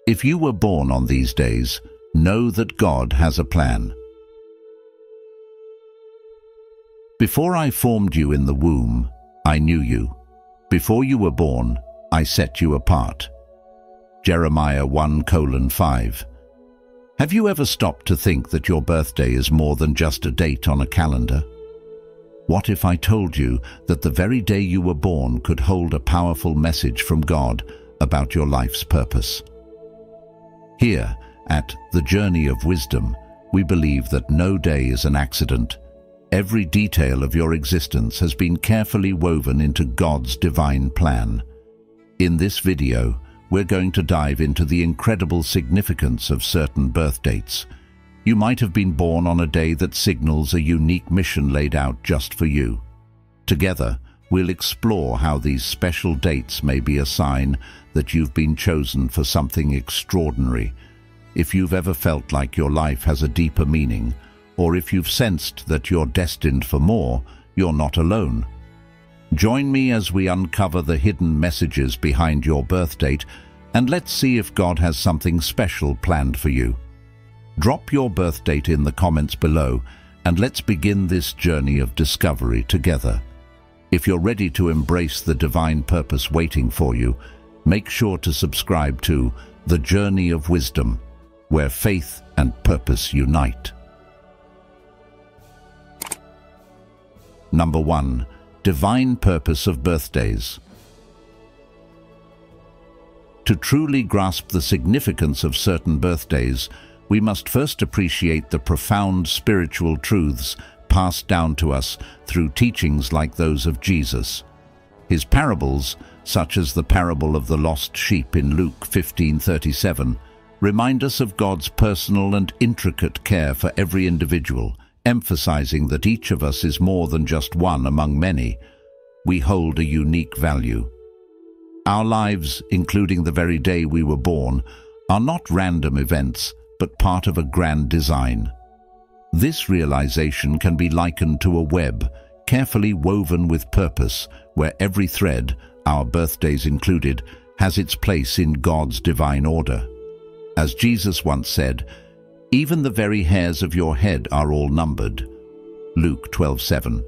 If you were born on these days, know that God has a plan. Before I formed you in the womb, I knew you. Before you were born, I set you apart. Jeremiah 1:5. Have you ever stopped to think that your birthday is more than just a date on a calendar? What if I told you that the very day you were born could hold a powerful message from God about your life's purpose? Here, at The Journey of Wisdom, we believe that no day is an accident. Every detail of your existence has been carefully woven into God's divine plan. In this video, we're going to dive into the incredible significance of certain birth dates. You might have been born on a day that signals a unique mission laid out just for you. Together, we'll explore how these special dates may be a sign that you've been chosen for something extraordinary. If you've ever felt like your life has a deeper meaning, or if you've sensed that you're destined for more, you're not alone. Join me as we uncover the hidden messages behind your birth date, and let's see if God has something special planned for you. Drop your birth date in the comments below, and let's begin this journey of discovery together. If you're ready to embrace the divine purpose waiting for you, make sure to subscribe to The Journey of Wisdom, where faith and purpose unite. Number 1. Divine purpose of birthdays. To truly grasp the significance of certain birthdays, we must first appreciate the profound spiritual truths passed down to us through teachings like those of Jesus. His parables, such as the parable of the lost sheep in Luke 15:37, remind us of God's personal and intricate care for every individual, emphasizing that each of us is more than just one among many. We hold a unique value. Our lives, including the very day we were born, are not random events, but part of a grand design. This realization can be likened to a web, carefully woven with purpose, where every thread, our birthdays included, has its place in God's divine order. As Jesus once said, "Even the very hairs of your head are all numbered." Luke 12:7,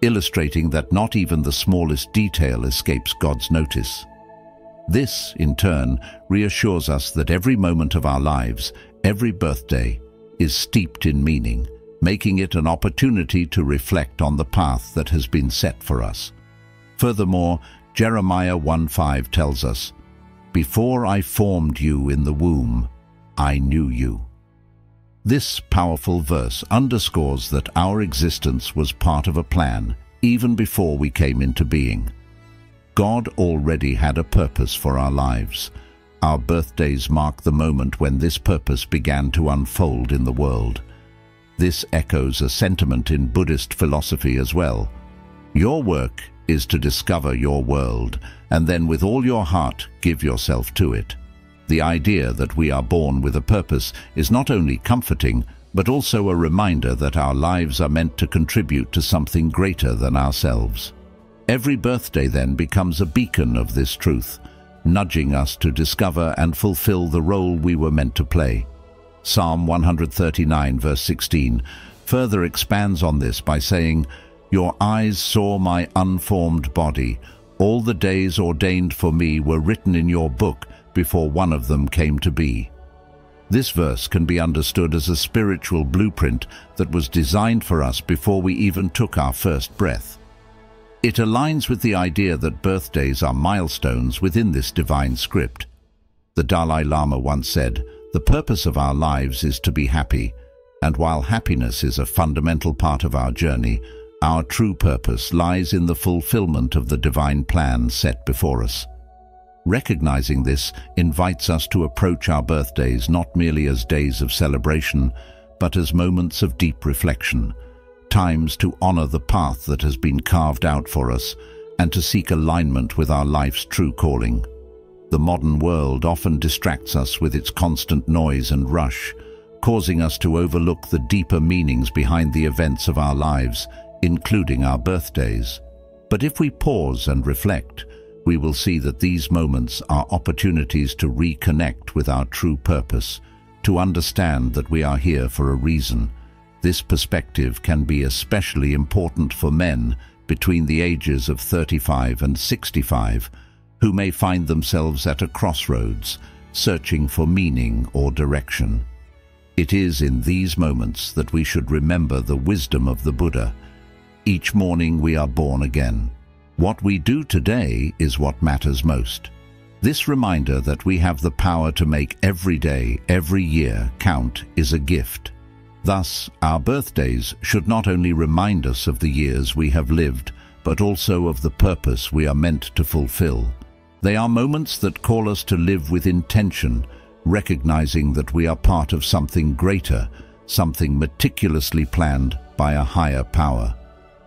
illustrating that not even the smallest detail escapes God's notice. This, in turn, reassures us that every moment of our lives, every birthday, is steeped in meaning, making it an opportunity to reflect on the path that has been set for us. Furthermore, Jeremiah 1:5 tells us, "Before I formed you in the womb, I knew you." This powerful verse underscores that our existence was part of a plan, even before we came into being. God already had a purpose for our lives. Our birthdays mark the moment when this purpose began to unfold in the world. This echoes a sentiment in Buddhist philosophy as well. Your work is to discover your world, and then with all your heart give yourself to it. The idea that we are born with a purpose is not only comforting, but also a reminder that our lives are meant to contribute to something greater than ourselves. Every birthday then becomes a beacon of this truth, nudging us to discover and fulfill the role we were meant to play. Psalm 139 verse 16 further expands on this by saying, "Your eyes saw my unformed body. All the days ordained for me were written in your book before one of them came to be." This verse can be understood as a spiritual blueprint that was designed for us before we even took our first breath. It aligns with the idea that birthdays are milestones within this divine script. The Dalai Lama once said, "The purpose of our lives is to be happy, and while happiness is a fundamental part of our journey, our true purpose lies in the fulfillment of the divine plan set before us." Recognizing this invites us to approach our birthdays not merely as days of celebration, but as moments of deep reflection, times to honor the path that has been carved out for us and to seek alignment with our life's true calling. The modern world often distracts us with its constant noise and rush, causing us to overlook the deeper meanings behind the events of our lives, including our birthdays. But if we pause and reflect, we will see that these moments are opportunities to reconnect with our true purpose, to understand that we are here for a reason. This perspective can be especially important for men between the ages of 35 and 65, who may find themselves at a crossroads, searching for meaning or direction. It is in these moments that we should remember the wisdom of the Buddha. Each morning we are born again. What we do today is what matters most. This reminder that we have the power to make every day, every year count is a gift. Thus, our birthdays should not only remind us of the years we have lived, but also of the purpose we are meant to fulfill. They are moments that call us to live with intention, recognizing that we are part of something greater, something meticulously planned by a higher power.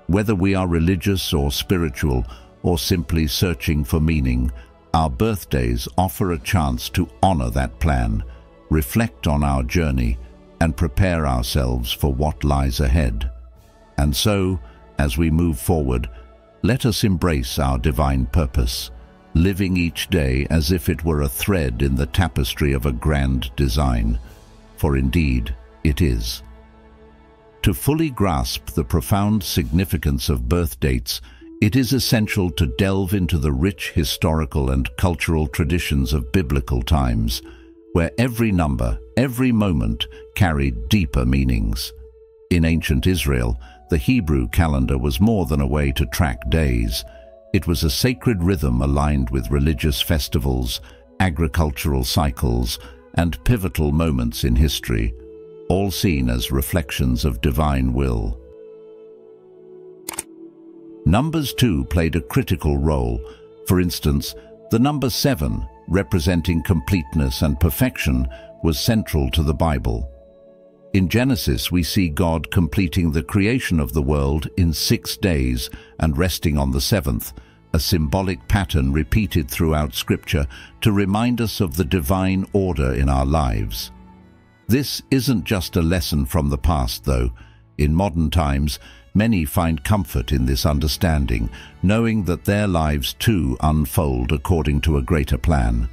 Whether we are religious or spiritual, or simply searching for meaning, our birthdays offer a chance to honor that plan, reflect on our journey, and prepare ourselves for what lies ahead. And so, as we move forward, let us embrace our divine purpose, living each day as if it were a thread in the tapestry of a grand design, for indeed it is. To fully grasp the profound significance of birth dates, it is essential to delve into the rich historical and cultural traditions of biblical times, where every number, every moment carried deeper meanings. In ancient Israel, the Hebrew calendar was more than a way to track days. It was a sacred rhythm aligned with religious festivals, agricultural cycles, and pivotal moments in history, all seen as reflections of divine will. Numbers too played a critical role. For instance, the number 7, representing completeness and perfection, was central to the Bible. In Genesis, we see God completing the creation of the world in 6 days and resting on the 7th, a symbolic pattern repeated throughout Scripture to remind us of the divine order in our lives. This isn't just a lesson from the past, though. In modern times, many find comfort in this understanding, knowing that their lives too unfold according to a greater plan.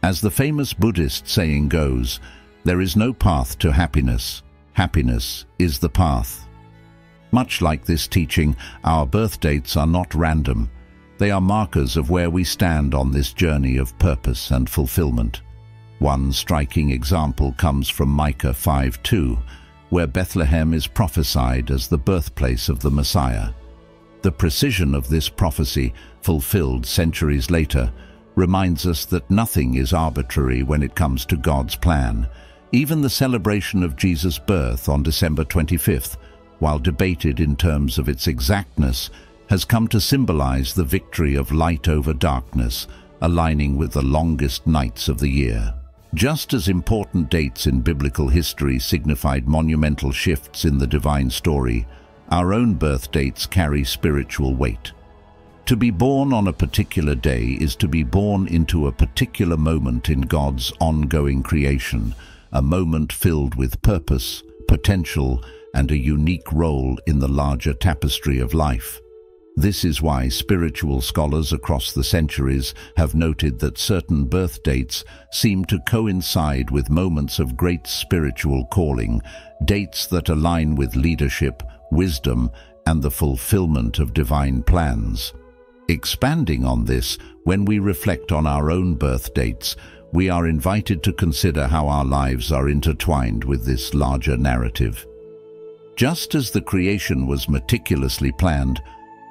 As the famous Buddhist saying goes, there is no path to happiness. Happiness is the path. Much like this teaching, our birth dates are not random. They are markers of where we stand on this journey of purpose and fulfillment. One striking example comes from Micah 5:2, where Bethlehem is prophesied as the birthplace of the Messiah. The precision of this prophecy, fulfilled centuries later, reminds us that nothing is arbitrary when it comes to God's plan. Even the celebration of Jesus' birth on December 25th, while debated in terms of its exactness, has come to symbolize the victory of light over darkness, aligning with the longest nights of the year. Just as important dates in biblical history signified monumental shifts in the divine story, our own birth dates carry spiritual weight. To be born on a particular day is to be born into a particular moment in God's ongoing creation, a moment filled with purpose, potential, and a unique role in the larger tapestry of life. This is why spiritual scholars across the centuries have noted that certain birth dates seem to coincide with moments of great spiritual calling, dates that align with leadership, wisdom, and the fulfillment of divine plans. Expanding on this, when we reflect on our own birth dates, we are invited to consider how our lives are intertwined with this larger narrative. Just as the creation was meticulously planned,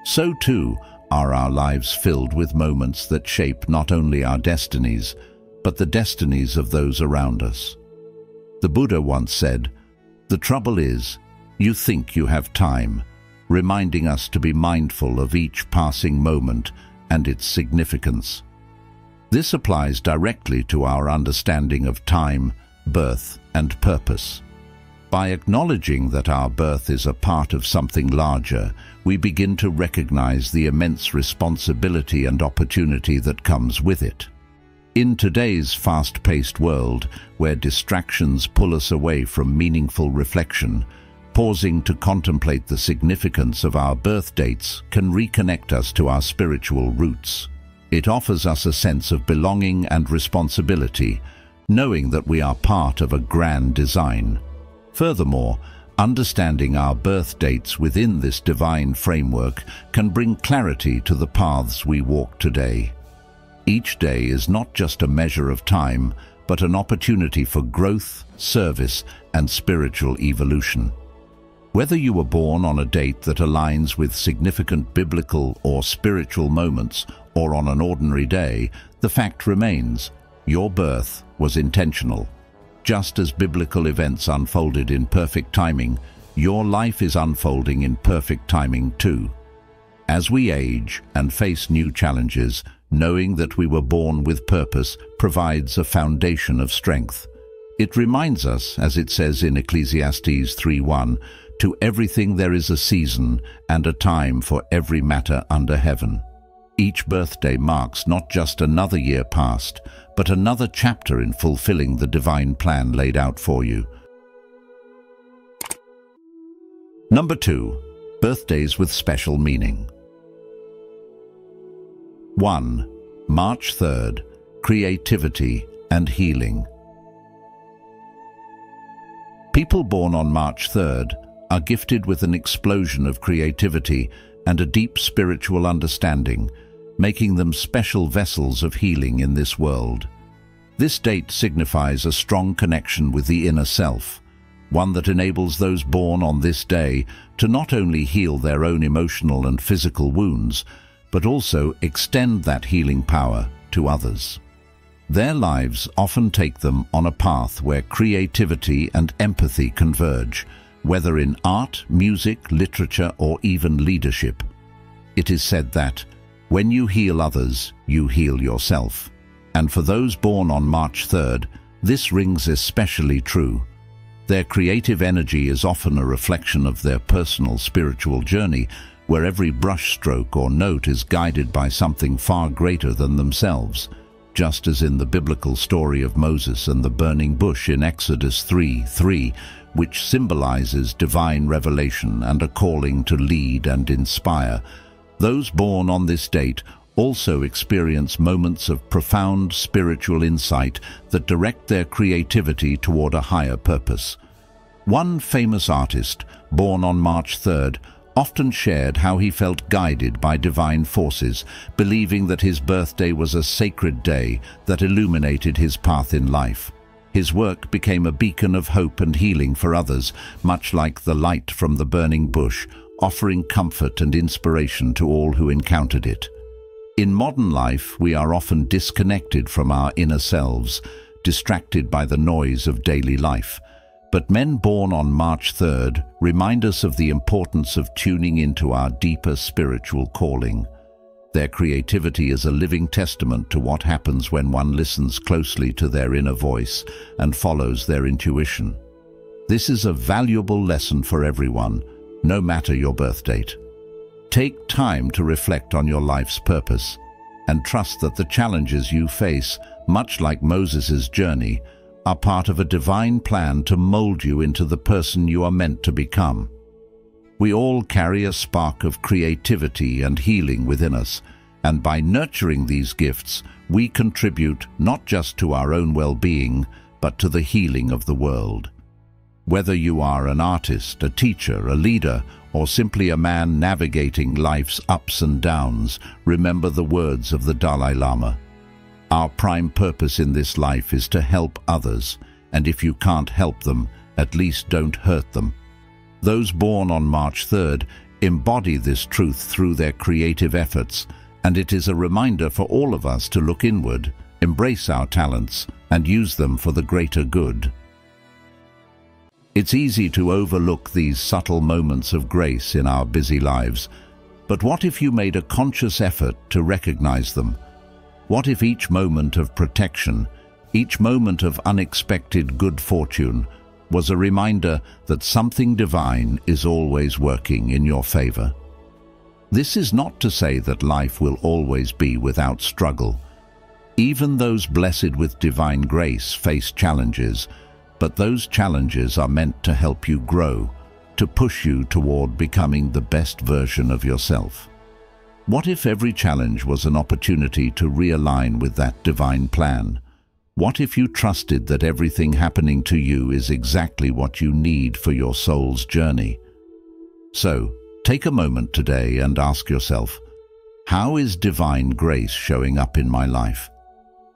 so too are our lives filled with moments that shape not only our destinies, but the destinies of those around us. The Buddha once said, "The trouble is, you think you have time," reminding us to be mindful of each passing moment and its significance. This applies directly to our understanding of time, birth, and purpose. By acknowledging that our birth is a part of something larger, we begin to recognize the immense responsibility and opportunity that comes with it. In today's fast-paced world, where distractions pull us away from meaningful reflection, pausing to contemplate the significance of our birth dates can reconnect us to our spiritual roots. It offers us a sense of belonging and responsibility, knowing that we are part of a grand design. Furthermore, understanding our birth dates within this divine framework can bring clarity to the paths we walk today. Each day is not just a measure of time, but an opportunity for growth, service, and spiritual evolution. Whether you were born on a date that aligns with significant biblical or spiritual moments, or on an ordinary day, the fact remains, your birth was intentional. Just as biblical events unfolded in perfect timing, your life is unfolding in perfect timing too. As we age and face new challenges, knowing that we were born with purpose provides a foundation of strength. It reminds us, as it says in Ecclesiastes 3:1, "To everything there is a season and a time for every matter under heaven." Each birthday marks not just another year past, but another chapter in fulfilling the divine plan laid out for you. Number 2. Birthdays with special meaning. 1. March 3rd, Creativity and Healing. People born on March 3rd are gifted with an explosion of creativity and a deep spiritual understanding, making them special vessels of healing in this world. This date signifies a strong connection with the inner self, one that enables those born on this day to not only heal their own emotional and physical wounds, but also extend that healing power to others. Their lives often take them on a path where creativity and empathy converge, whether in art, music, literature, or even leadership. It is said that, when you heal others, you heal yourself. And for those born on March 3rd, this rings especially true. Their creative energy is often a reflection of their personal spiritual journey, where every brushstroke or note is guided by something far greater than themselves, just as in the biblical story of Moses and the burning bush in Exodus 3:3, which symbolizes divine revelation and a calling to lead and inspire. Those born on this date also experience moments of profound spiritual insight that direct their creativity toward a higher purpose. One famous artist, born on March 3rd, often shared how he felt guided by divine forces, believing that his birthday was a sacred day that illuminated his path in life. His work became a beacon of hope and healing for others, much like the light from the burning bush, offering comfort and inspiration to all who encountered it. In modern life, we are often disconnected from our inner selves, distracted by the noise of daily life. But men born on March 3rd remind us of the importance of tuning into our deeper spiritual calling. Their creativity is a living testament to what happens when one listens closely to their inner voice and follows their intuition. This is a valuable lesson for everyone, no matter your birth date. Take time to reflect on your life's purpose and trust that the challenges you face, much like Moses' journey, are part of a divine plan to mold you into the person you are meant to become. We all carry a spark of creativity and healing within us, and by nurturing these gifts, we contribute not just to our own well-being, but to the healing of the world. Whether you are an artist, a teacher, a leader, or simply a man navigating life's ups and downs, remember the words of the Dalai Lama. Our prime purpose in this life is to help others, and if you can't help them, at least don't hurt them. Those born on March 3rd embody this truth through their creative efforts, and it is a reminder for all of us to look inward, embrace our talents, and use them for the greater good. It's easy to overlook these subtle moments of grace in our busy lives, but what if you made a conscious effort to recognize them? What if each moment of protection, each moment of unexpected good fortune, was a reminder that something divine is always working in your favor? This is not to say that life will always be without struggle. Even those blessed with divine grace face challenges, but those challenges are meant to help you grow, to push you toward becoming the best version of yourself. What if every challenge was an opportunity to realign with that divine plan? What if you trusted that everything happening to you is exactly what you need for your soul's journey? So, take a moment today and ask yourself, how is divine grace showing up in my life?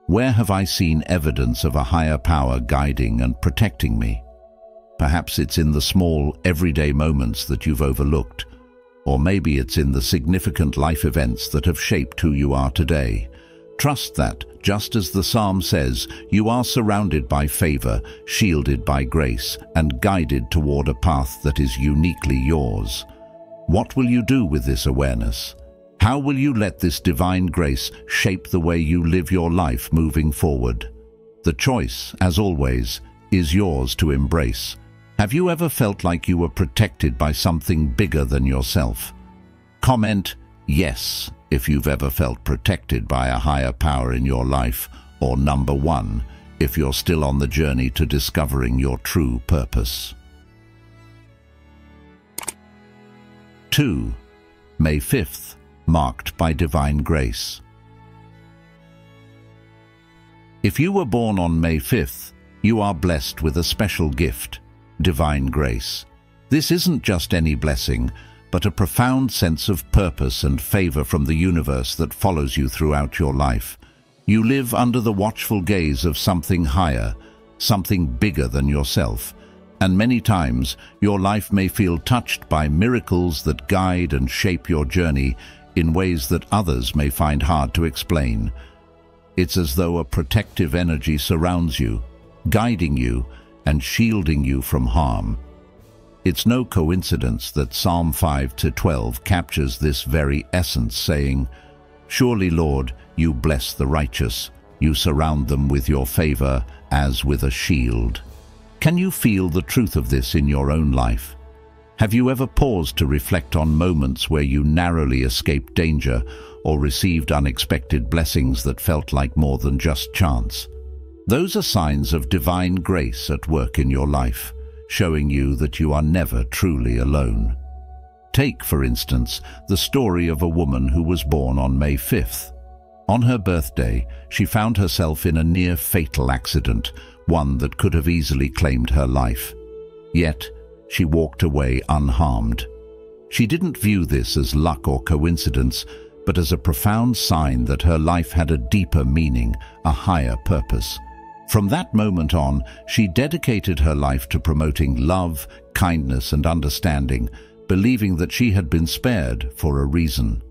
Where have I seen evidence of a higher power guiding and protecting me? Perhaps it's in the small, everyday moments that you've overlooked, or maybe it's in the significant life events that have shaped who you are today. Trust that, just as the Psalm says, you are surrounded by favor, shielded by grace, and guided toward a path that is uniquely yours. What will you do with this awareness? How will you let this divine grace shape the way you live your life moving forward? The choice, as always, is yours to embrace. Have you ever felt like you were protected by something bigger than yourself? Comment yes if you've ever felt protected by a higher power in your life, or number 1 if you're still on the journey to discovering your true purpose. 2. May 5th, marked by divine grace. If you were born on May 5th, you are blessed with a special gift, divine grace. This isn't just any blessing, but a profound sense of purpose and favor from the universe that follows you throughout your life. You live under the watchful gaze of something higher, something bigger than yourself, and many times your life may feel touched by miracles that guide and shape your journey in ways that others may find hard to explain. It's as though a protective energy surrounds you, guiding you and shielding you from harm. It's no coincidence that Psalm 5-12 captures this very essence, saying, "Surely, Lord, you bless the righteous. You surround them with your favor as with a shield." Can you feel the truth of this in your own life? Have you ever paused to reflect on moments where you narrowly escaped danger or received unexpected blessings that felt like more than just chance? Those are signs of divine grace at work in your life, showing you that you are never truly alone. Take, for instance, the story of a woman who was born on May 5th. On her birthday, she found herself in a near-fatal accident, one that could have easily claimed her life. Yet, she walked away unharmed. She didn't view this as luck or coincidence, but as a profound sign that her life had a deeper meaning, a higher purpose. From that moment on, she dedicated her life to promoting love, kindness, and understanding, believing that she had been spared for a reason.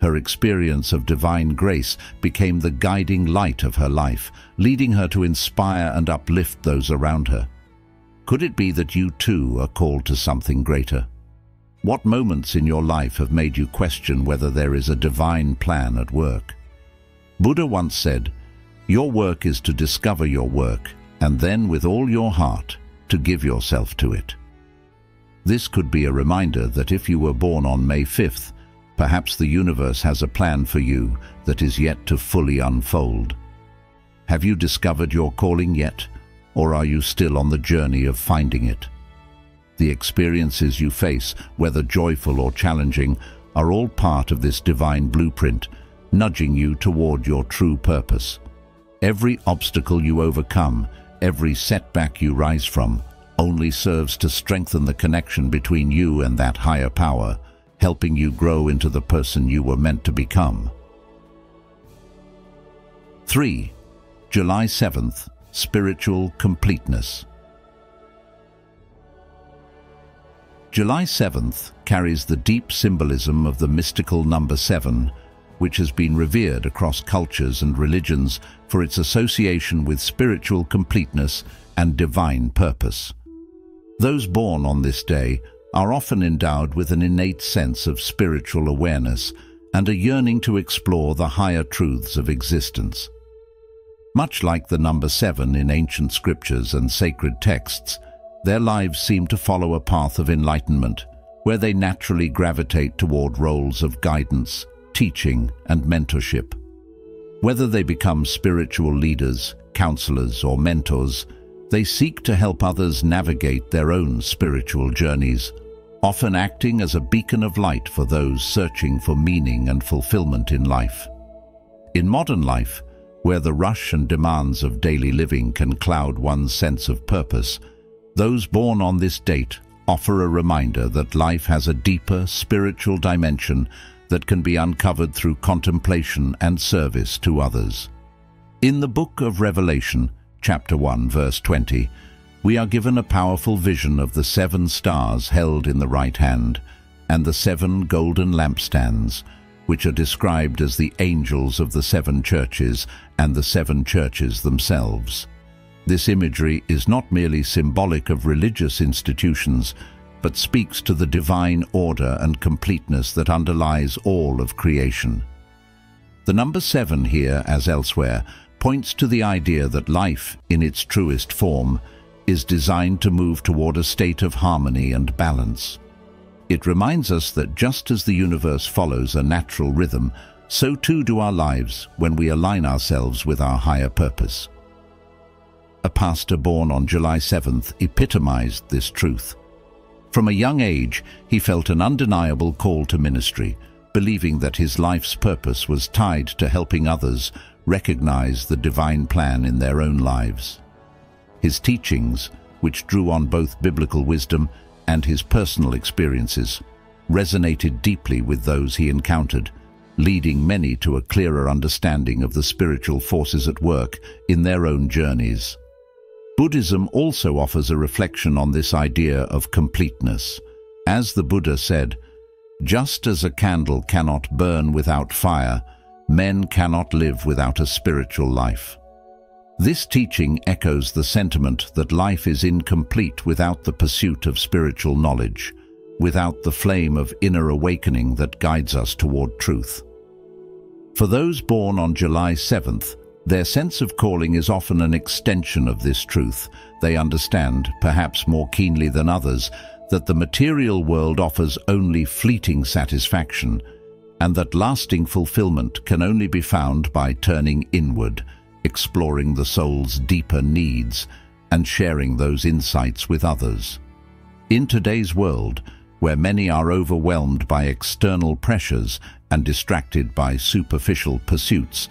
Her experience of divine grace became the guiding light of her life, leading her to inspire and uplift those around her. Could it be that you too are called to something greater? What moments in your life have made you question whether there is a divine plan at work? Buddha once said, "Your work is to discover your work, and then with all your heart, to give yourself to it." This could be a reminder that if you were born on May 5th, perhaps the universe has a plan for you that is yet to fully unfold. Have you discovered your calling yet, or are you still on the journey of finding it? The experiences you face, whether joyful or challenging, are all part of this divine blueprint, nudging you toward your true purpose. Every obstacle you overcome, every setback you rise from, only serves to strengthen the connection between you and that higher power, helping you grow into the person you were meant to become. 3. July 7th, Spiritual Completeness. July 7th carries the deep symbolism of the mystical number 7, which has been revered across cultures and religions for its association with spiritual completeness and divine purpose. Those born on this day are often endowed with an innate sense of spiritual awareness and a yearning to explore the higher truths of existence. Much like the number 7 in ancient scriptures and sacred texts, their lives seem to follow a path of enlightenment, where they naturally gravitate toward roles of guidance, teaching, and mentorship. Whether they become spiritual leaders, counselors, or mentors, they seek to help others navigate their own spiritual journeys, often acting as a beacon of light for those searching for meaning and fulfillment in life. In modern life, where the rush and demands of daily living can cloud one's sense of purpose, those born on this date offer a reminder that life has a deeper spiritual dimension that can be uncovered through contemplation and service to others. In the book of Revelation, chapter 1, verse 20, we are given a powerful vision of the 7 stars held in the right hand and the 7 golden lampstands, which are described as the angels of the 7 churches and the 7 churches themselves. This imagery is not merely symbolic of religious institutions, but speaks to the divine order and completeness that underlies all of creation. The number 7 here, as elsewhere, points to the idea that life, in its truest form, is designed to move toward a state of harmony and balance. It reminds us that just as the universe follows a natural rhythm, so too do our lives when we align ourselves with our higher purpose. A pastor born on July 7th epitomized this truth. From a young age, he felt an undeniable call to ministry, believing that his life's purpose was tied to helping others recognize the divine plan in their own lives. His teachings, which drew on both biblical wisdom and his personal experiences, resonated deeply with those he encountered, leading many to a clearer understanding of the spiritual forces at work in their own journeys. Buddhism also offers a reflection on this idea of completeness. As the Buddha said, "Just as a candle cannot burn without fire, men cannot live without a spiritual life." This teaching echoes the sentiment that life is incomplete without the pursuit of spiritual knowledge, without the flame of inner awakening that guides us toward truth. For those born on July 7th, their sense of calling is often an extension of this truth. They understand, perhaps more keenly than others, that the material world offers only fleeting satisfaction, and that lasting fulfillment can only be found by turning inward, exploring the soul's deeper needs, and sharing those insights with others. In today's world, where many are overwhelmed by external pressures and distracted by superficial pursuits,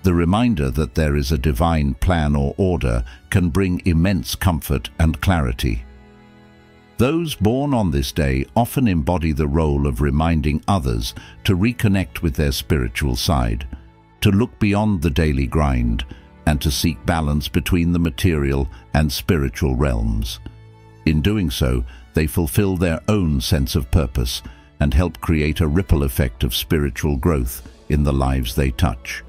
the reminder that there is a divine plan or order can bring immense comfort and clarity. Those born on this day often embody the role of reminding others to reconnect with their spiritual side, to look beyond the daily grind, and to seek balance between the material and spiritual realms. In doing so, they fulfill their own sense of purpose and help create a ripple effect of spiritual growth in the lives they touch.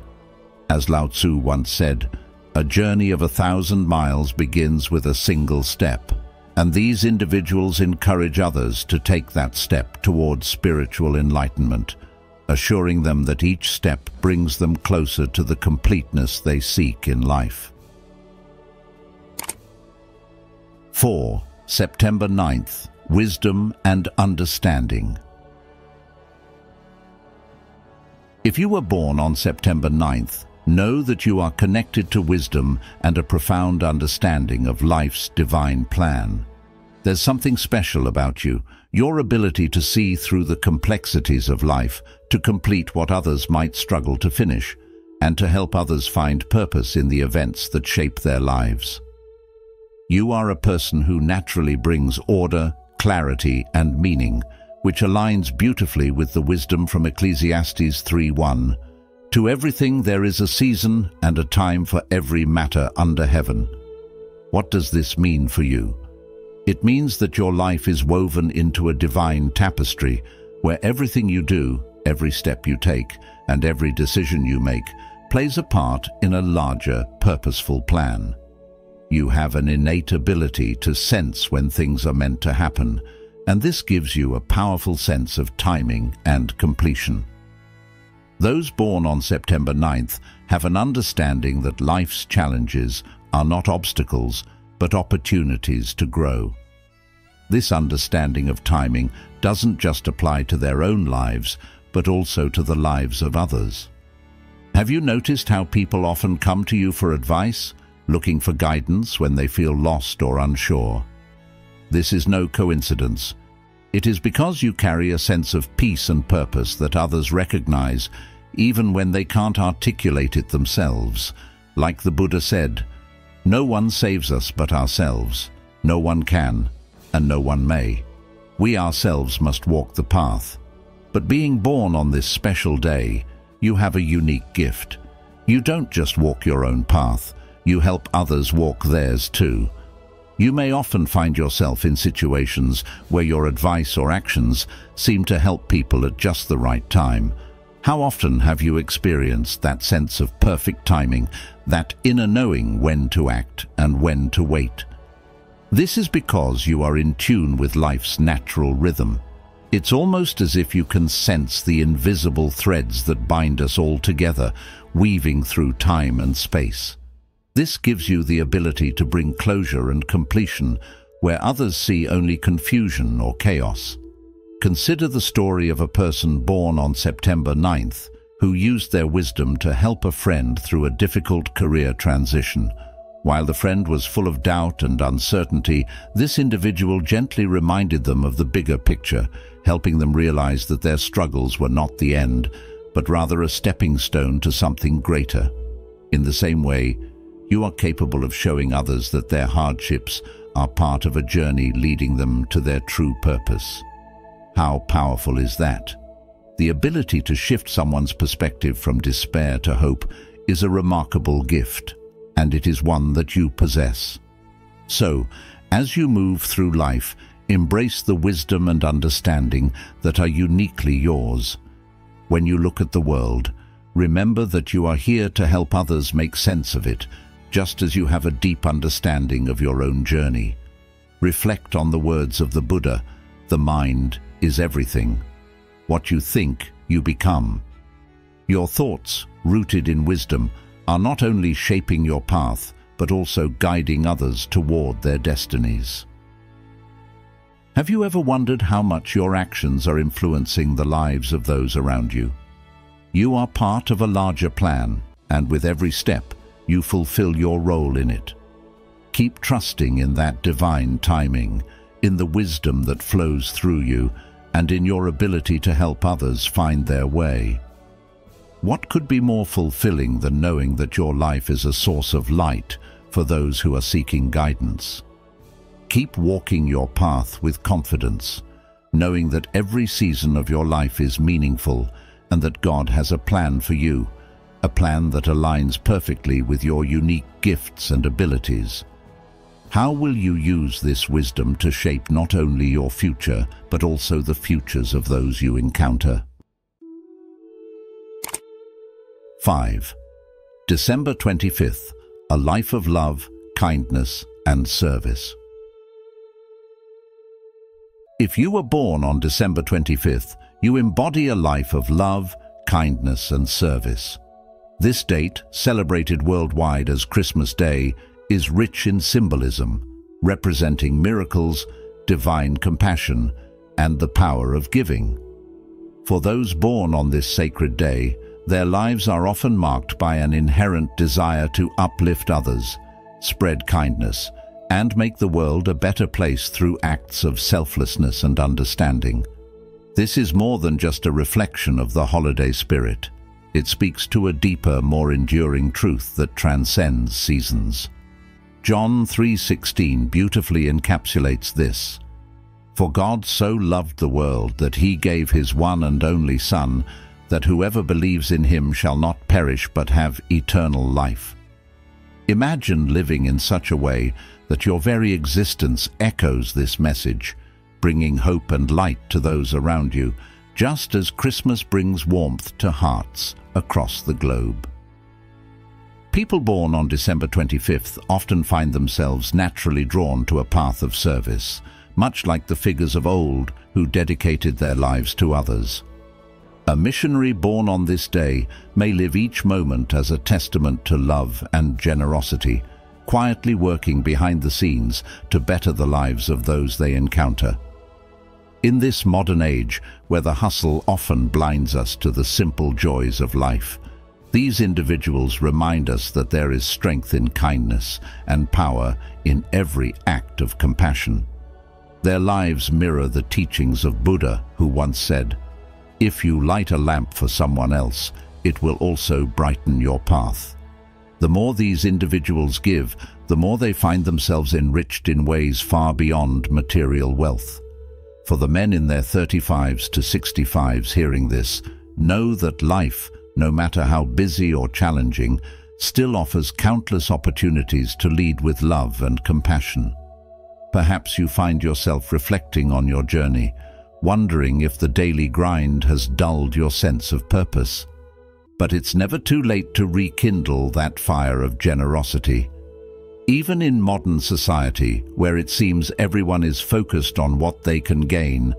As Lao Tzu once said, "A journey of 1,000 miles begins with a single step," and these individuals encourage others to take that step towards spiritual enlightenment, assuring them that each step brings them closer to the completeness they seek in life. 4. September 9th. Wisdom and Understanding. If you were born on September 9th, know that you are connected to wisdom and a profound understanding of life's divine plan. There's something special about you, your ability to see through the complexities of life, to complete what others might struggle to finish, and to help others find purpose in the events that shape their lives. You are a person who naturally brings order, clarity, and meaning, which aligns beautifully with the wisdom from Ecclesiastes 3:1. "To everything there is a season and a time for every matter under heaven." What does this mean for you? It means that your life is woven into a divine tapestry, where everything you do, every step you take, and every decision you make plays a part in a larger, purposeful plan. You have an innate ability to sense when things are meant to happen, and this gives you a powerful sense of timing and completion. Those born on September 9th have an understanding that life's challenges are not obstacles, but opportunities to grow. This understanding of timing doesn't just apply to their own lives, but also to the lives of others. Have you noticed how people often come to you for advice, looking for guidance when they feel lost or unsure? This is no coincidence. It is because you carry a sense of peace and purpose that others recognize, even when they can't articulate it themselves. Like the Buddha said, "No one saves us but ourselves. No one can, and no one may. We ourselves must walk the path." But being born on this special day, you have a unique gift. You don't just walk your own path, you help others walk theirs too. You may often find yourself in situations where your advice or actions seem to help people at just the right time. How often have you experienced that sense of perfect timing, that inner knowing when to act and when to wait? This is because you are in tune with life's natural rhythm. It's almost as if you can sense the invisible threads that bind us all together, weaving through time and space. This gives you the ability to bring closure and completion where others see only confusion or chaos. Consider the story of a person born on September 9th who used their wisdom to help a friend through a difficult career transition. While the friend was full of doubt and uncertainty, this individual gently reminded them of the bigger picture, helping them realize that their struggles were not the end, but rather a stepping stone to something greater. In the same way, you are capable of showing others that their hardships are part of a journey leading them to their true purpose. How powerful is that? The ability to shift someone's perspective from despair to hope is a remarkable gift, and it is one that you possess. So, as you move through life, embrace the wisdom and understanding that are uniquely yours. When you look at the world, remember that you are here to help others make sense of it, just as you have a deep understanding of your own journey. Reflect on the words of the Buddha, "The mind is everything. What you think, you become." Your thoughts, rooted in wisdom, are not only shaping your path, but also guiding others toward their destinies. Have you ever wondered how much your actions are influencing the lives of those around you? You are part of a larger plan, and with every step, you fulfill your role in it. Keep trusting in that divine timing, in the wisdom that flows through you, and in your ability to help others find their way. What could be more fulfilling than knowing that your life is a source of light for those who are seeking guidance? Keep walking your path with confidence, knowing that every season of your life is meaningful and that God has a plan for you, a plan that aligns perfectly with your unique gifts and abilities. How will you use this wisdom to shape not only your future, but also the futures of those you encounter? 5. December 25th, a life of love, kindness, and service. If you were born on December 25th, you embody a life of love, kindness, and service. This date, celebrated worldwide as Christmas Day, is rich in symbolism, representing miracles, divine compassion, and the power of giving. For those born on this sacred day, their lives are often marked by an inherent desire to uplift others, spread kindness, and make the world a better place through acts of selflessness and understanding. This is more than just a reflection of the holiday spirit. It speaks to a deeper, more enduring truth that transcends seasons. John 3:16 beautifully encapsulates this. "For God so loved the world that he gave his one and only Son, that whoever believes in him shall not perish but have eternal life." Imagine living in such a way that your very existence echoes this message, bringing hope and light to those around you, just as Christmas brings warmth to hearts across the globe. People born on December 25th often find themselves naturally drawn to a path of service, much like the figures of old who dedicated their lives to others. A missionary born on this day may live each moment as a testament to love and generosity, quietly working behind the scenes to better the lives of those they encounter. In this modern age, where the hustle often blinds us to the simple joys of life, these individuals remind us that there is strength in kindness and power in every act of compassion. Their lives mirror the teachings of Buddha, who once said, "If you light a lamp for someone else, it will also brighten your path." The more these individuals give, the more they find themselves enriched in ways far beyond material wealth. For the men in their 35s to 65s hearing this, know that life, no matter how busy or challenging, still offers countless opportunities to lead with love and compassion. Perhaps you find yourself reflecting on your journey, wondering if the daily grind has dulled your sense of purpose. But it's never too late to rekindle that fire of generosity. Even in modern society, where it seems everyone is focused on what they can gain,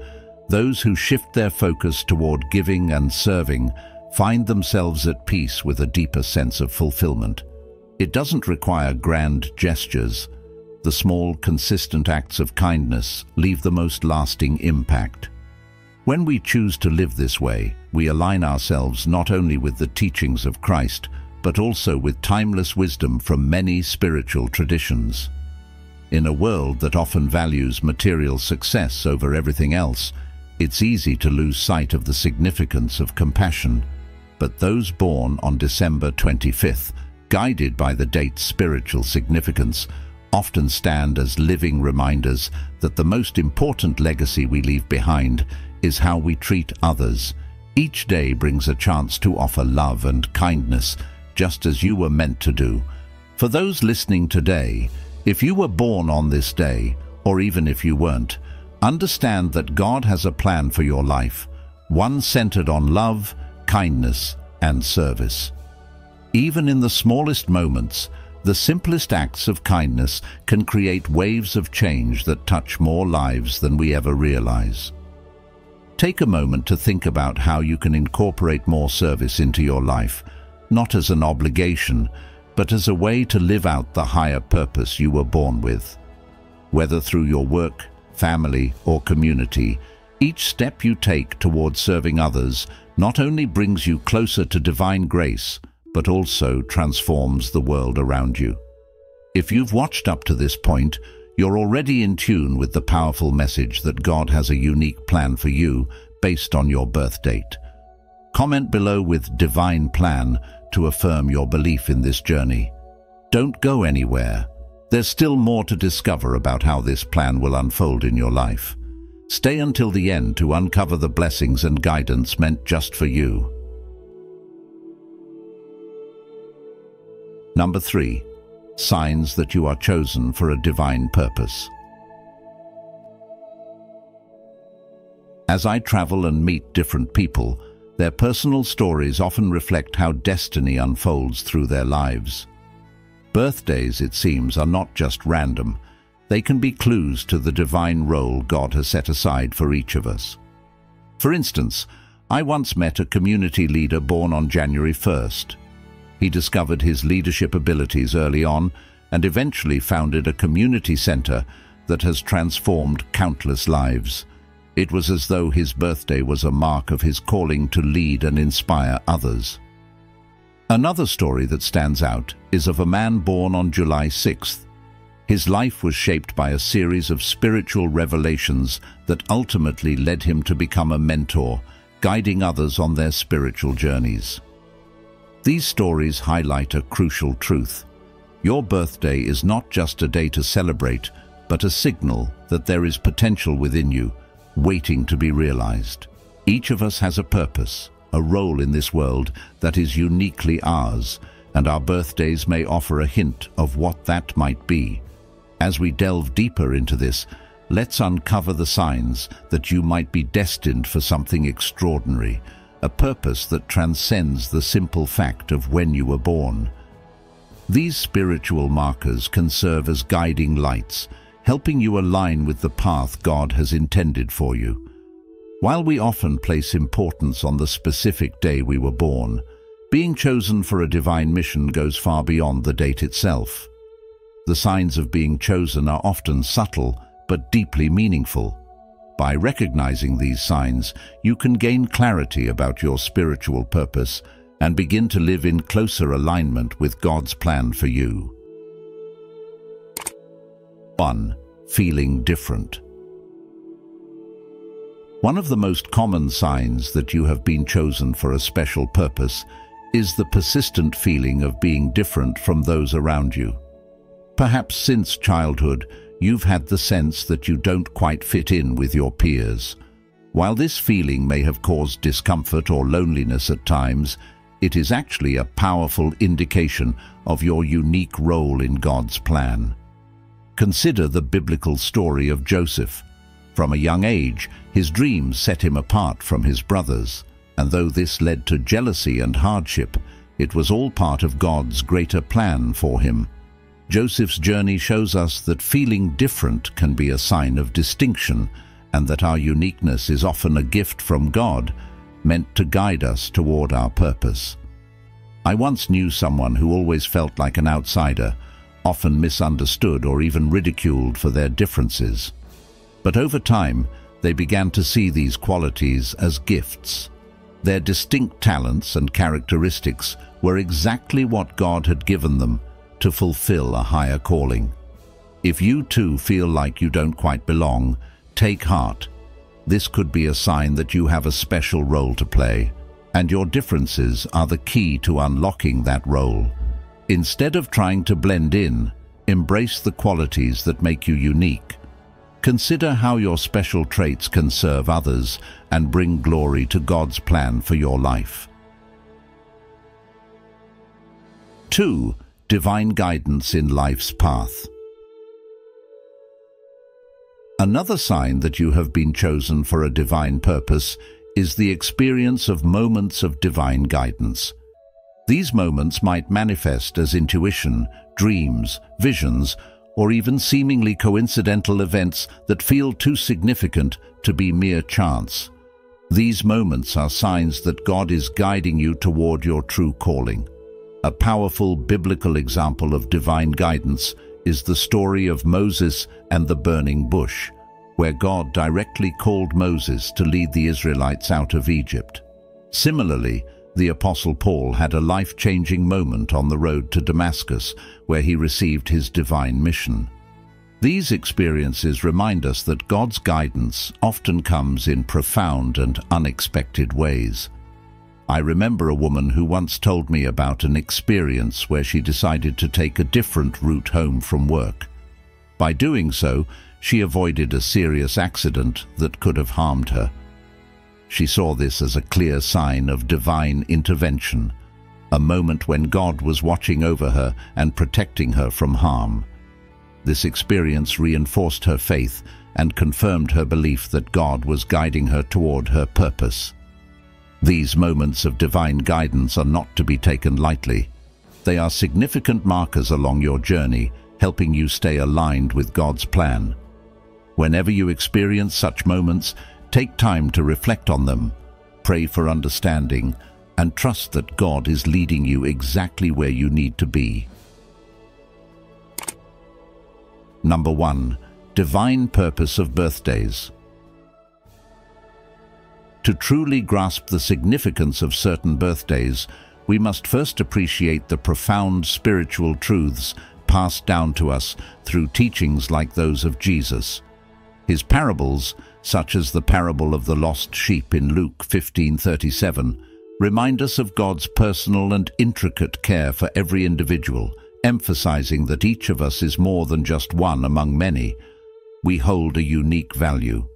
those who shift their focus toward giving and serving find themselves at peace with a deeper sense of fulfillment. It doesn't require grand gestures. The small, consistent acts of kindness leave the most lasting impact. When we choose to live this way, we align ourselves not only with the teachings of Christ, but also with timeless wisdom from many spiritual traditions. In a world that often values material success over everything else, it's easy to lose sight of the significance of compassion. But those born on December 25th, guided by the date's spiritual significance, often stand as living reminders that the most important legacy we leave behind is how we treat others. Each day brings a chance to offer love and kindness, just as you were meant to do. For those listening today, if you were born on this day, or even if you weren't, understand that God has a plan for your life, one centered on love, kindness, and service. Even in the smallest moments, the simplest acts of kindness can create waves of change that touch more lives than we ever realize. Take a moment to think about how you can incorporate more service into your life, not as an obligation, but as a way to live out the higher purpose you were born with. Whether through your work, family, or community, each step you take towards serving others not only brings you closer to divine grace, but also transforms the world around you. If you've watched up to this point, you're already in tune with the powerful message that God has a unique plan for you based on your birth date. Comment below with "divine plan" to affirm your belief in this journey. Don't go anywhere. There's still more to discover about how this plan will unfold in your life. Stay until the end to uncover the blessings and guidance meant just for you. Number 3. Signs that you are chosen for a divine purpose. As I travel and meet different people, their personal stories often reflect how destiny unfolds through their lives. Birthdays, it seems, are not just random. They can be clues to the divine role God has set aside for each of us. For instance, I once met a community leader born on January 1st. He discovered his leadership abilities early on and eventually founded a community center that has transformed countless lives. It was as though his birthday was a mark of his calling to lead and inspire others. Another story that stands out is of a man born on July 6th. His life was shaped by a series of spiritual revelations that ultimately led him to become a mentor, guiding others on their spiritual journeys. These stories highlight a crucial truth. Your birthday is not just a day to celebrate, but a signal that there is potential within you, waiting to be realized. Each of us has a purpose, a role in this world that is uniquely ours, and our birthdays may offer a hint of what that might be. As we delve deeper into this, let's uncover the signs that you might be destined for something extraordinary, a purpose that transcends the simple fact of when you were born. These spiritual markers can serve as guiding lights, helping you align with the path God has intended for you. While we often place importance on the specific day we were born, being chosen for a divine mission goes far beyond the date itself. The signs of being chosen are often subtle but deeply meaningful. By recognizing these signs, you can gain clarity about your spiritual purpose and begin to live in closer alignment with God's plan for you. 1. Feeling different. One of the most common signs that you have been chosen for a special purpose is the persistent feeling of being different from those around you. Perhaps since childhood, you've had the sense that you don't quite fit in with your peers. While this feeling may have caused discomfort or loneliness at times, it is actually a powerful indication of your unique role in God's plan. Consider the biblical story of Joseph. From a young age, his dreams set him apart from his brothers, and though this led to jealousy and hardship, it was all part of God's greater plan for him. Joseph's journey shows us that feeling different can be a sign of distinction, and that our uniqueness is often a gift from God, meant to guide us toward our purpose. I once knew someone who always felt like an outsider, often misunderstood or even ridiculed for their differences. But over time, they began to see these qualities as gifts. Their distinct talents and characteristics were exactly what God had given them to fulfill a higher calling. If you too feel like you don't quite belong, take heart. This could be a sign that you have a special role to play, and your differences are the key to unlocking that role. Instead of trying to blend in, embrace the qualities that make you unique. Consider how your special traits can serve others and bring glory to God's plan for your life. 2. Divine guidance in life's path. Another sign that you have been chosen for a divine purpose is the experience of moments of divine guidance. These moments might manifest as intuition, dreams, visions, or even seemingly coincidental events that feel too significant to be mere chance. These moments are signs that God is guiding you toward your true calling. A powerful biblical example of divine guidance is the story of Moses and the burning bush, where God directly called Moses to lead the Israelites out of Egypt. Similarly, the Apostle Paul had a life-changing moment on the road to Damascus, where he received his divine mission. These experiences remind us that God's guidance often comes in profound and unexpected ways. I remember a woman who once told me about an experience where she decided to take a different route home from work. By doing so, she avoided a serious accident that could have harmed her. She saw this as a clear sign of divine intervention, a moment when God was watching over her and protecting her from harm. This experience reinforced her faith and confirmed her belief that God was guiding her toward her purpose. These moments of divine guidance are not to be taken lightly. They are significant markers along your journey, helping you stay aligned with God's plan. Whenever you experience such moments, take time to reflect on them, pray for understanding, and trust that God is leading you exactly where you need to be. Number 1. Divine purpose of birthdays. To truly grasp the significance of certain birthdays, we must first appreciate the profound spiritual truths passed down to us through teachings like those of Jesus. His parables, such as the parable of the lost sheep in Luke 15:37, remind us of God's personal and intricate care for every individual, emphasizing that each of us is more than just one among many. We hold a unique value.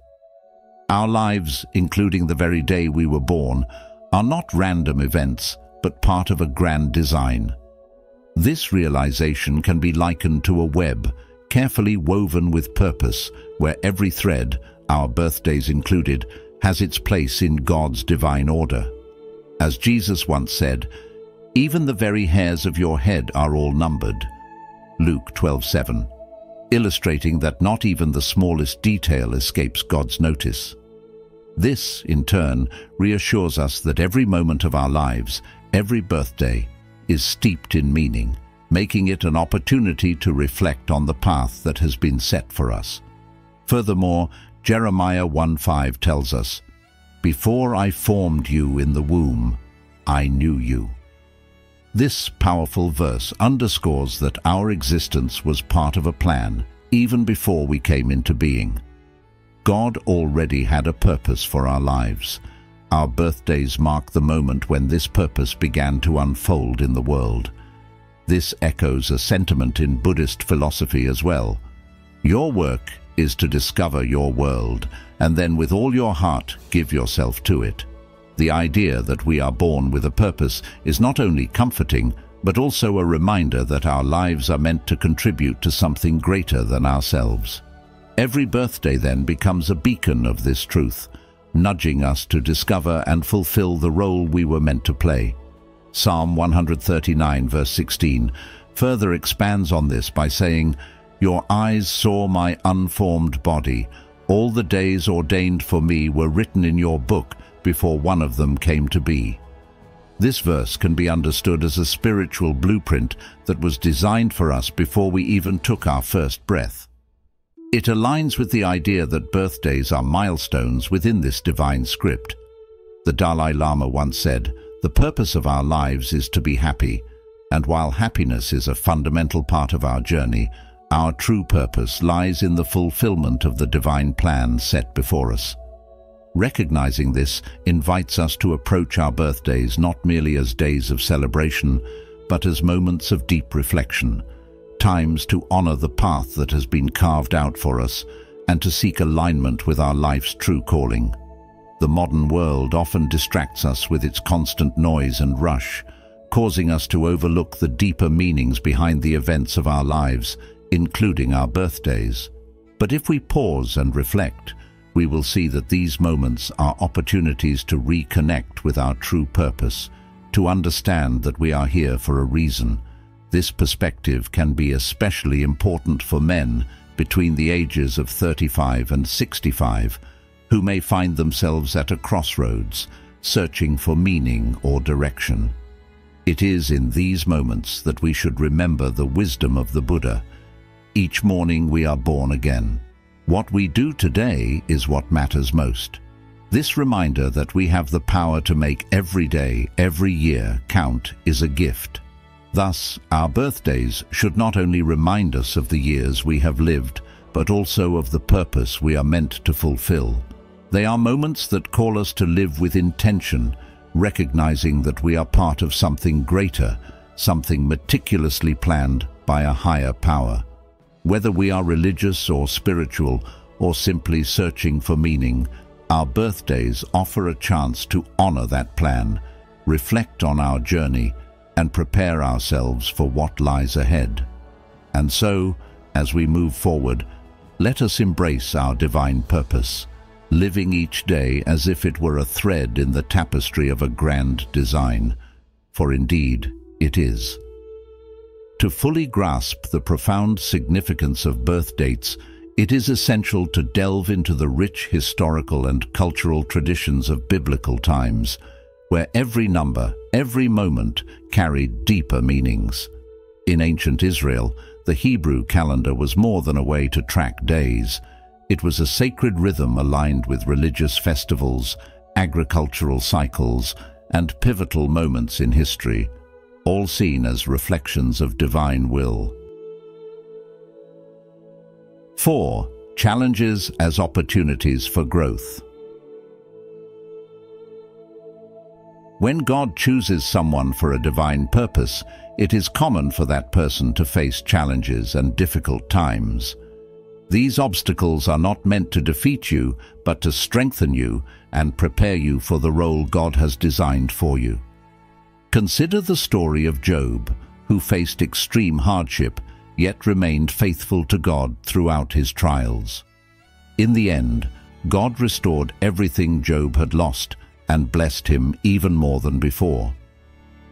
Our lives, including the very day we were born, are not random events, but part of a grand design. This realization can be likened to a web, carefully woven with purpose, where every thread, our birthdays included, has its place in God's divine order. As Jesus once said, "Even the very hairs of your head are all numbered." Luke 12:7, illustrating that not even the smallest detail escapes God's notice. This, in turn, reassures us that every moment of our lives, every birthday, is steeped in meaning, making it an opportunity to reflect on the path that has been set for us. Furthermore, Jeremiah 1:5 tells us, "Before I formed you in the womb, I knew you." This powerful verse underscores that our existence was part of a plan, even before we came into being. God already had a purpose for our lives. Our birthdays mark the moment when this purpose began to unfold in the world. This echoes a sentiment in Buddhist philosophy as well. Your work is to discover your world, and then with all your heart give yourself to it. The idea that we are born with a purpose is not only comforting, but also a reminder that our lives are meant to contribute to something greater than ourselves. Every birthday then becomes a beacon of this truth, nudging us to discover and fulfill the role we were meant to play. Psalm 139 verse 16 further expands on this by saying, "Your eyes saw my unformed body. All the days ordained for me were written in your book before one of them came to be." This verse can be understood as a spiritual blueprint that was designed for us before we even took our first breath. It aligns with the idea that birthdays are milestones within this divine script. The Dalai Lama once said, "The purpose of our lives is to be happy, and while happiness is a fundamental part of our journey, our true purpose lies in the fulfillment of the divine plan set before us." Recognizing this invites us to approach our birthdays not merely as days of celebration, but as moments of deep reflection, times to honor the path that has been carved out for us and to seek alignment with our life's true calling. The modern world often distracts us with its constant noise and rush, causing us to overlook the deeper meanings behind the events of our lives, including our birthdays. But if we pause and reflect, we will see that these moments are opportunities to reconnect with our true purpose, to understand that we are here for a reason. This perspective can be especially important for men between the ages of 35 and 65, who may find themselves at a crossroads, searching for meaning or direction. It is in these moments that we should remember the wisdom of the Buddha. Each morning we are born again. What we do today is what matters most. This reminder that we have the power to make every day, every year count is a gift. Thus, our birthdays should not only remind us of the years we have lived, but also of the purpose we are meant to fulfill. They are moments that call us to live with intention, recognizing that we are part of something greater, something meticulously planned by a higher power. Whether we are religious or spiritual, or simply searching for meaning, our birthdays offer a chance to honor that plan, reflect on our journey, and prepare ourselves for what lies ahead. And so, as we move forward, let us embrace our divine purpose, living each day as if it were a thread in the tapestry of a grand design, for indeed it is. To fully grasp the profound significance of birth dates, it is essential to delve into the rich historical and cultural traditions of biblical times, where every number, every moment carried deeper meanings. In ancient Israel, the Hebrew calendar was more than a way to track days. It was a sacred rhythm aligned with religious festivals, agricultural cycles, and pivotal moments in history, all seen as reflections of divine will. 4. Challenges as opportunities for growth. When God chooses someone for a divine purpose, it is common for that person to face challenges and difficult times. These obstacles are not meant to defeat you, but to strengthen you and prepare you for the role God has designed for you. Consider the story of Job, who faced extreme hardship, yet remained faithful to God throughout his trials. In the end, God restored everything Job had lost and blessed him even more than before.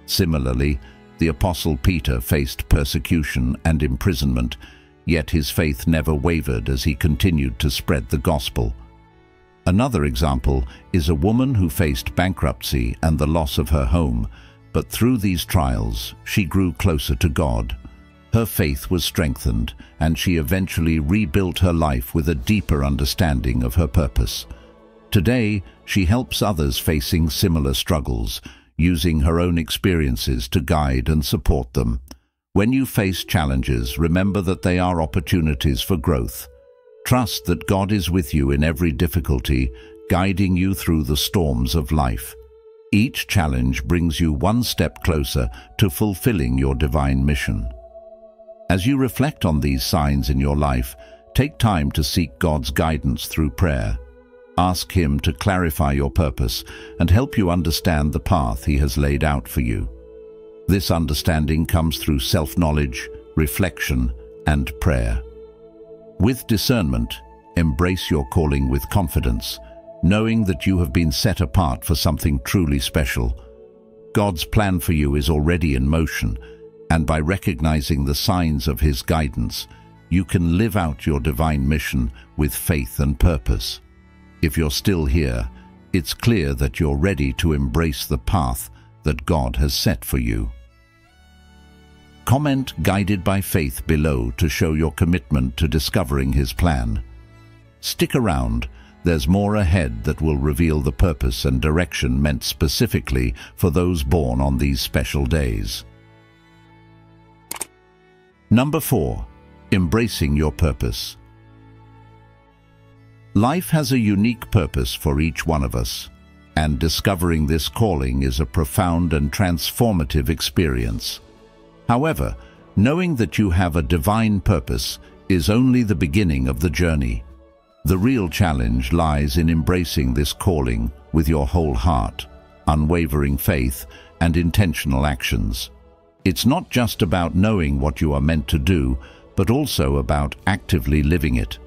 Similarly, the Apostle Peter faced persecution and imprisonment, yet his faith never wavered as he continued to spread the gospel. Another example is a woman who faced bankruptcy and the loss of her home, but through these trials, she grew closer to God. Her faith was strengthened, and she eventually rebuilt her life with a deeper understanding of her purpose. Today, she helps others facing similar struggles, using her own experiences to guide and support them. When you face challenges, remember that they are opportunities for growth. Trust that God is with you in every difficulty, guiding you through the storms of life. Each challenge brings you one step closer to fulfilling your divine mission. As you reflect on these signs in your life, take time to seek God's guidance through prayer. Ask Him to clarify your purpose and help you understand the path He has laid out for you. This understanding comes through self-knowledge, reflection, and prayer. With discernment, embrace your calling with confidence, knowing that you have been set apart for something truly special. God's plan for you is already in motion, and by recognizing the signs of His guidance, you can live out your divine mission with faith and purpose. If you're still here, it's clear that you're ready to embrace the path that God has set for you. Comment "Guided by Faith" below to show your commitment to discovering His plan. Stick around, there's more ahead that will reveal the purpose and direction meant specifically for those born on these special days. Number 4. Embracing your purpose. Life has a unique purpose for each one of us, and discovering this calling is a profound and transformative experience. However, knowing that you have a divine purpose is only the beginning of the journey. The real challenge lies in embracing this calling with your whole heart, unwavering faith, and intentional actions. It's not just about knowing what you are meant to do, but also about actively living it.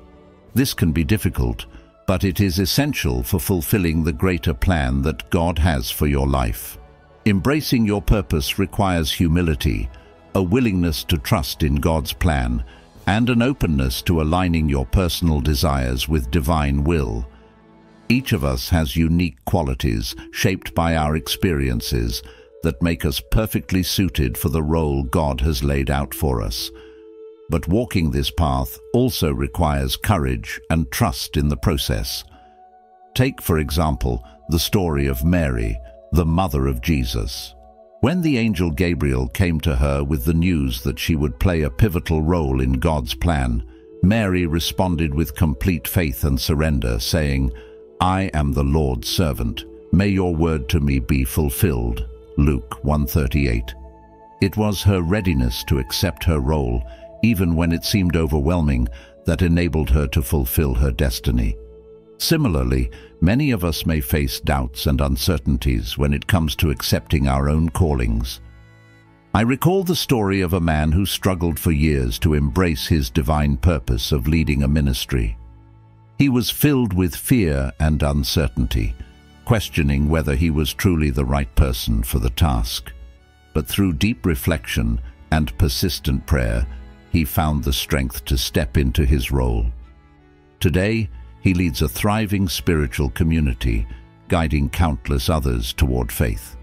This can be difficult, but it is essential for fulfilling the greater plan that God has for your life. Embracing your purpose requires humility, a willingness to trust in God's plan, and an openness to aligning your personal desires with divine will. Each of us has unique qualities shaped by our experiences that make us perfectly suited for the role God has laid out for us. But walking this path also requires courage and trust in the process. Take, for example, the story of Mary, the mother of Jesus. When the angel Gabriel came to her with the news that she would play a pivotal role in God's plan, Mary responded with complete faith and surrender, saying, "I am the Lord's servant. May your word to me be fulfilled." Luke 1:38. It was her readiness to accept her role, even when it seemed overwhelming, that enabled her to fulfill her destiny. Similarly, many of us may face doubts and uncertainties when it comes to accepting our own callings. I recall the story of a man who struggled for years to embrace his divine purpose of leading a ministry. He was filled with fear and uncertainty, questioning whether he was truly the right person for the task. But through deep reflection and persistent prayer, he found the strength to step into his role. Today, he leads a thriving spiritual community, guiding countless others toward faith.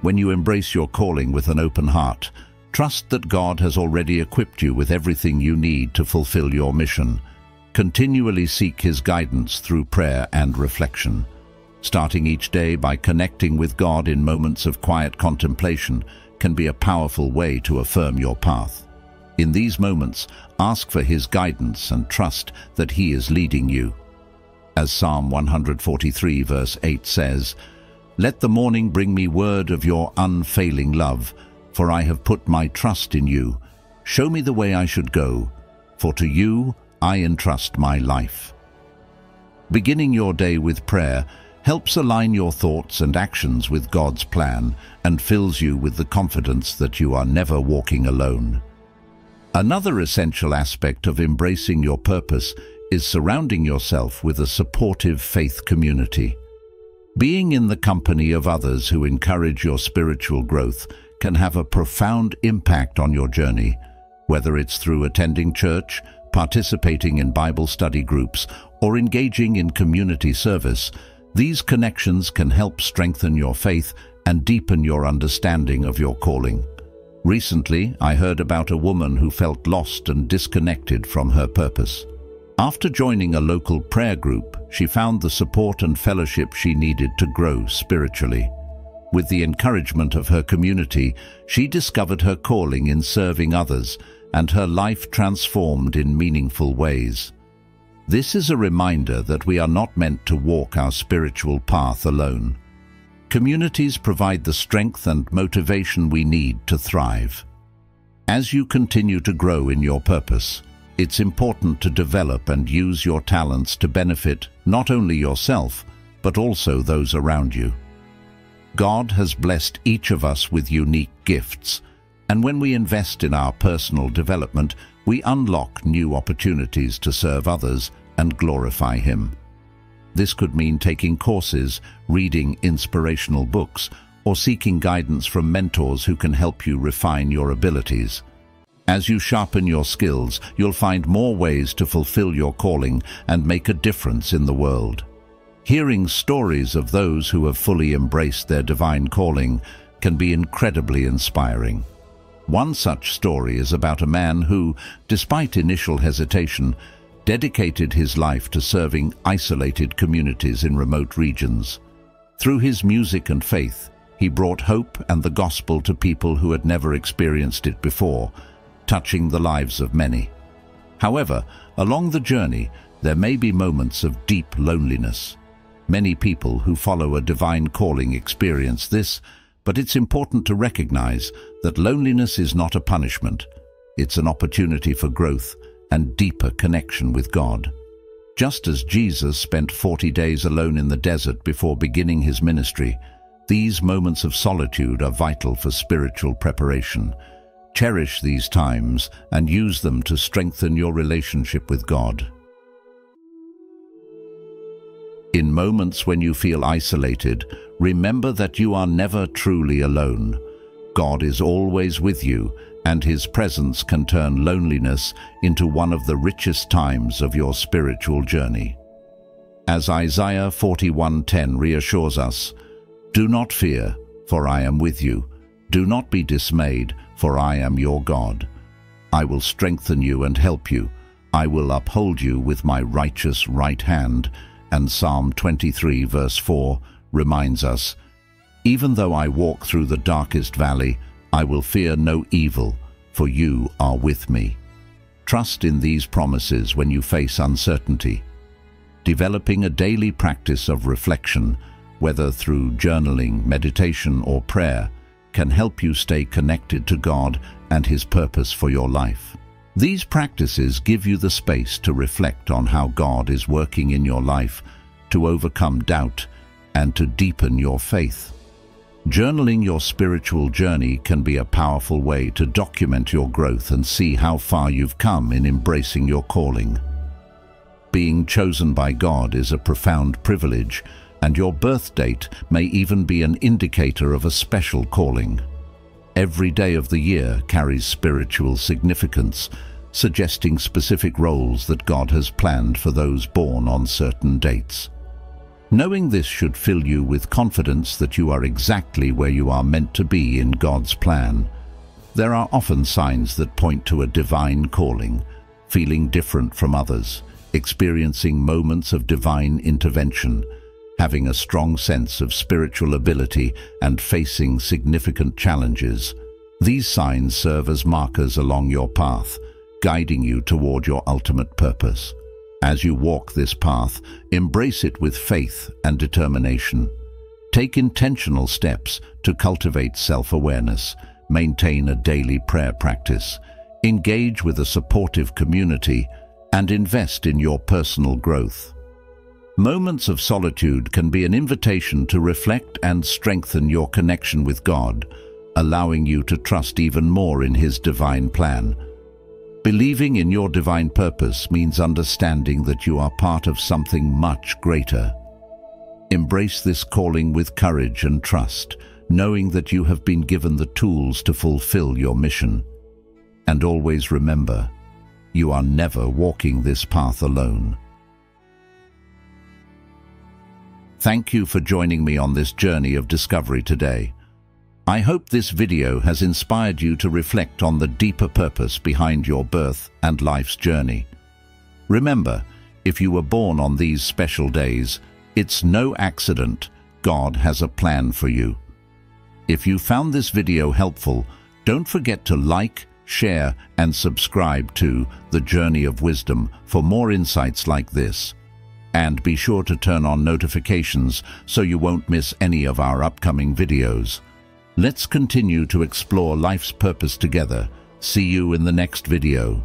When you embrace your calling with an open heart, trust that God has already equipped you with everything you need to fulfill your mission. Continually seek His guidance through prayer and reflection. Starting each day by connecting with God in moments of quiet contemplation can be a powerful way to affirm your path. In these moments, ask for His guidance and trust that He is leading you. As Psalm 143 verse 8 says, "Let the morning bring me word of your unfailing love, for I have put my trust in you. Show me the way I should go, for to you I entrust my life." Beginning your day with prayer helps align your thoughts and actions with God's plan and fills you with the confidence that you are never walking alone. Another essential aspect of embracing your purpose is surrounding yourself with a supportive faith community. Being in the company of others who encourage your spiritual growth can have a profound impact on your journey, whether it's through attending church, participating in Bible study groups, or engaging in community service. These connections can help strengthen your faith and deepen your understanding of your calling. Recently, I heard about a woman who felt lost and disconnected from her purpose. After joining a local prayer group, she found the support and fellowship she needed to grow spiritually. With the encouragement of her community, she discovered her calling in serving others, and her life transformed in meaningful ways. This is a reminder that we are not meant to walk our spiritual path alone. Communities provide the strength and motivation we need to thrive. As you continue to grow in your purpose, it's important to develop and use your talents to benefit not only yourself, but also those around you. God has blessed each of us with unique gifts, and when we invest in our personal development, we unlock new opportunities to serve others and glorify Him. This could mean taking courses, reading inspirational books, or seeking guidance from mentors who can help you refine your abilities. As you sharpen your skills, you'll find more ways to fulfill your calling and make a difference in the world. Hearing stories of those who have fully embraced their divine calling can be incredibly inspiring. One such story is about a man who, despite initial hesitation, dedicated his life to serving isolated communities in remote regions. Through his music and faith, he brought hope and the gospel to people who had never experienced it before, touching the lives of many. However, along the journey, there may be moments of deep loneliness. Many people who follow a divine calling experience this, but it's important to recognize that loneliness is not a punishment. It's an opportunity for growth and deeper connection with God. Just as Jesus spent 40 days alone in the desert before beginning his ministry, these moments of solitude are vital for spiritual preparation. Cherish these times and use them to strengthen your relationship with God. In moments when you feel isolated, remember that you are never truly alone. God is always with you, and His presence can turn loneliness into one of the richest times of your spiritual journey. As Isaiah 41:10 reassures us, "Do not fear, for I am with you. Do not be dismayed, for I am your God. I will strengthen you and help you. I will uphold you with my righteous right hand." And Psalm 23 verse 4 reminds us, "Even though I walk through the darkest valley, I will fear no evil, for you are with me." Trust in these promises when you face uncertainty. Developing a daily practice of reflection, whether through journaling, meditation, or prayer, can help you stay connected to God and His purpose for your life. These practices give you the space to reflect on how God is working in your life, to overcome doubt, and to deepen your faith. Journaling your spiritual journey can be a powerful way to document your growth and see how far you've come in embracing your calling. Being chosen by God is a profound privilege, and your birth date may even be an indicator of a special calling. Every day of the year carries spiritual significance, suggesting specific roles that God has planned for those born on certain dates. Knowing this should fill you with confidence that you are exactly where you are meant to be in God's plan. There are often signs that point to a divine calling: feeling different from others, experiencing moments of divine intervention, having a strong sense of spiritual ability, and facing significant challenges. These signs serve as markers along your path, guiding you toward your ultimate purpose. As you walk this path, embrace it with faith and determination. Take intentional steps to cultivate self-awareness, maintain a daily prayer practice, engage with a supportive community, and invest in your personal growth. Moments of solitude can be an invitation to reflect and strengthen your connection with God, allowing you to trust even more in His divine plan. Believing in your divine purpose means understanding that you are part of something much greater. Embrace this calling with courage and trust, knowing that you have been given the tools to fulfill your mission. And always remember, you are never walking this path alone. Thank you for joining me on this journey of discovery today. I hope this video has inspired you to reflect on the deeper purpose behind your birth and life's journey. Remember, if you were born on these special days, it's no accident. God has a plan for you. If you found this video helpful, don't forget to like, share, and subscribe to The Journey of Wisdom for more insights like this. And be sure to turn on notifications so you won't miss any of our upcoming videos. Let's continue to explore life's purpose together. See you in the next video.